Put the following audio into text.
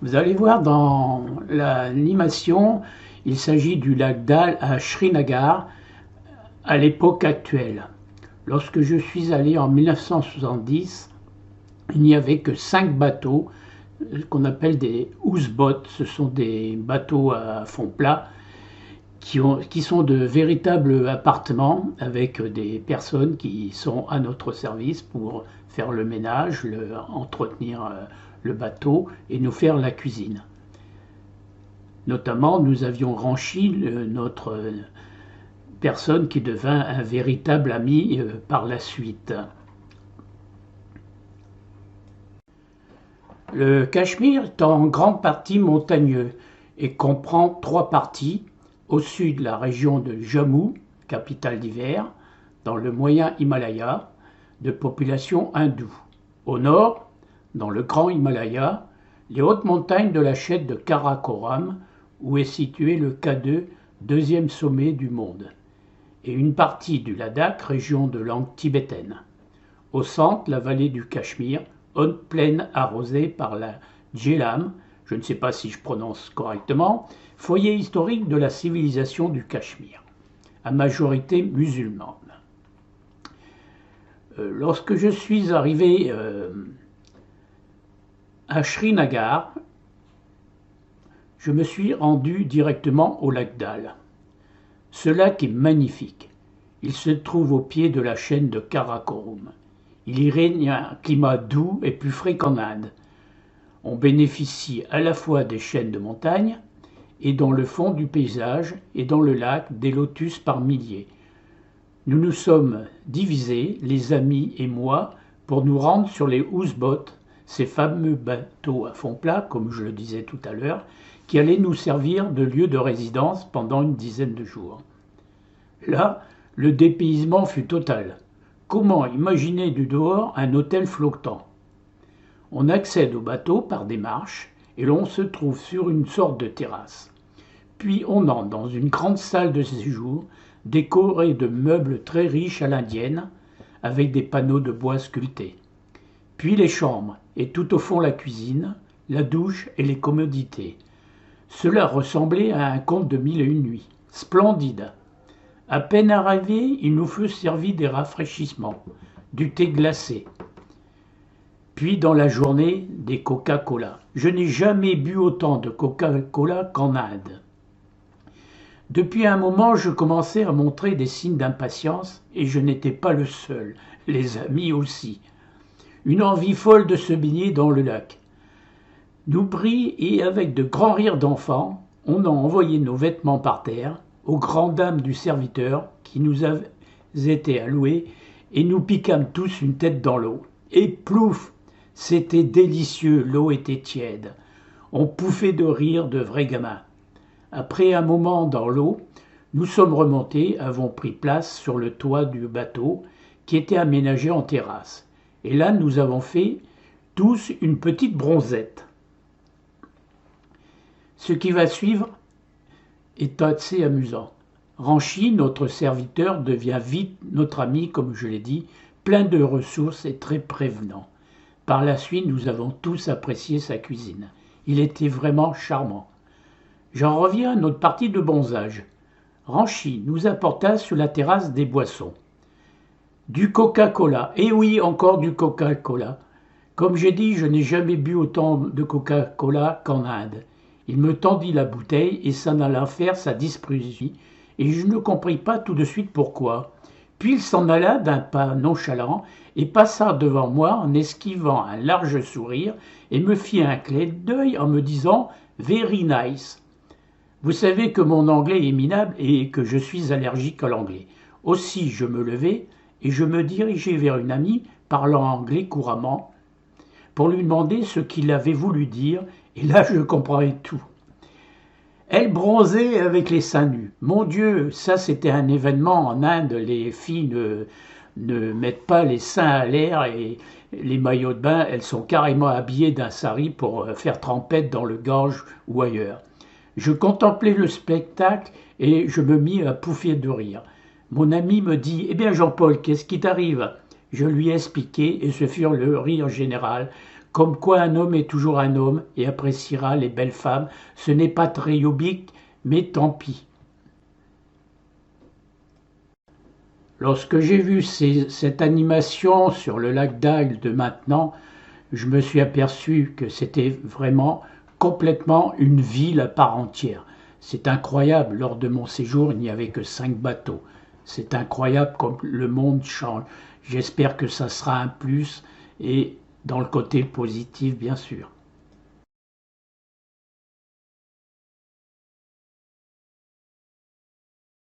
Vous allez voir dans l'animation, il s'agit du lac Dal à Srinagar à l'époque actuelle. Lorsque je suis allé en 1970, il n'y avait que 5 bateaux qu'on appelle des houseboats. Ce sont des bateaux à fond plat qui sont de véritables appartements avec des personnes qui sont à notre service pour faire le ménage, entretenir le bateau et nous faire la cuisine. Notamment, nous avions Ranchi, notre personne qui devint un véritable ami par la suite. Le Cachemire est en grande partie montagneux et comprend 3 parties. Au sud, la région de Jammu, capitale d'hiver, dans le moyen Himalaya, de population hindoue. Au nord, dans le grand Himalaya, les hautes montagnes de la chaîne de Karakoram, où est situé le K2, deuxième sommet du monde, et une partie du Ladakh, région de langue tibétaine. Au centre, la vallée du Cachemire, haute plaine arrosée par la Djhellam, je ne sais pas si je prononce correctement, foyer historique de la civilisation du Cachemire, à majorité musulmane. Lorsque je suis arrivé à Srinagar, je me suis rendu directement au lac Dal. Ce lac est magnifique. Il se trouve au pied de la chaîne de Karakorum. Il y règne un climat doux et plus frais qu'en Inde. On bénéficie à la fois des chaînes de montagnes et dans le fond du paysage et dans le lac des lotus par milliers. Nous nous sommes divisés, les amis et moi, pour nous rendre sur les houseboats, ces fameux bateaux à fond plat, comme je le disais tout à l'heure, qui allaient nous servir de lieu de résidence pendant une dizaine de jours. Là, le dépaysement fut total. Comment imaginer du dehors un hôtel flottant? On accède au bateau par des marches et l'on se trouve sur une sorte de terrasse. Puis on entre dans une grande salle de séjour décorée de meubles très riches à l'indienne avec des panneaux de bois sculptés. Puis les chambres et tout au fond la cuisine, la douche et les commodités. Cela ressemblait à un conte de 1001 nuits. Splendide. À peine arrivés, il nous fut servi des rafraîchissements, du thé glacé. Puis dans la journée, des Coca-Cola. Je n'ai jamais bu autant de Coca-Cola qu'en Inde. Depuis un moment, je commençais à montrer des signes d'impatience et je n'étais pas le seul, les amis aussi. Une envie folle de se baigner dans le lac. Nous pris et avec de grands rires d'enfants, on a envoyé nos vêtements par terre aux grandes dames du serviteur qui nous avaient été alloués et nous piquâmes tous une tête dans l'eau. Et plouf! C'était délicieux, l'eau était tiède. On pouffait de rire de vrais gamins. Après un moment dans l'eau, nous sommes remontés, avons pris place sur le toit du bateau qui était aménagé en terrasse. Et là, nous avons fait tous une petite bronzette. Ce qui va suivre est assez amusant. Ranchi, notre serviteur, devient vite notre ami, comme je l'ai dit, plein de ressources et très prévenant. Par la suite, nous avons tous apprécié sa cuisine. Il était vraiment charmant. J'en reviens à notre partie de bronzage. Ranchi nous apporta sur la terrasse des boissons. Du Coca-Cola, et oui, encore du Coca-Cola. Comme j'ai dit, je n'ai jamais bu autant de Coca-Cola qu'en Inde. Il me tendit la bouteille et s'en alla faire sa distribution, et je ne compris pas tout de suite pourquoi. Puis il s'en alla d'un pas nonchalant et passa devant moi en esquivant un large sourire et me fit un clin d'œil en me disant « Very nice ». Vous savez que mon anglais est minable et que je suis allergique à l'anglais. Aussi je me levai et je me dirigeai vers une amie parlant anglais couramment pour lui demander ce qu'il avait voulu dire, et là je comprenais tout. Elle bronzait avec les seins nus. Mon Dieu, ça c'était un événement en Inde. Les filles ne mettent pas les seins à l'air et les maillots de bain, elles sont carrément habillées d'un sari pour faire trempette dans le Gange ou ailleurs. Je contemplais le spectacle et je me mis à pouffer de rire. Mon ami me dit « Eh bien Jean-Paul, qu'est-ce qui t'arrive ?» Je lui ai expliqué et ce fut le rire général, Comme quoi un homme est toujours un homme et appréciera les belles femmes. Ce n'est pas très yobique, mais tant pis. Lorsque j'ai vu cette animation sur le lac d'Agde de maintenant, je me suis aperçu que c'était vraiment complètement une ville à part entière. C'est incroyable, lors de mon séjour, il n'y avait que 5 bateaux. C'est incroyable comme le monde change. J'espère que ça sera un plus et dans le côté positif, bien sûr.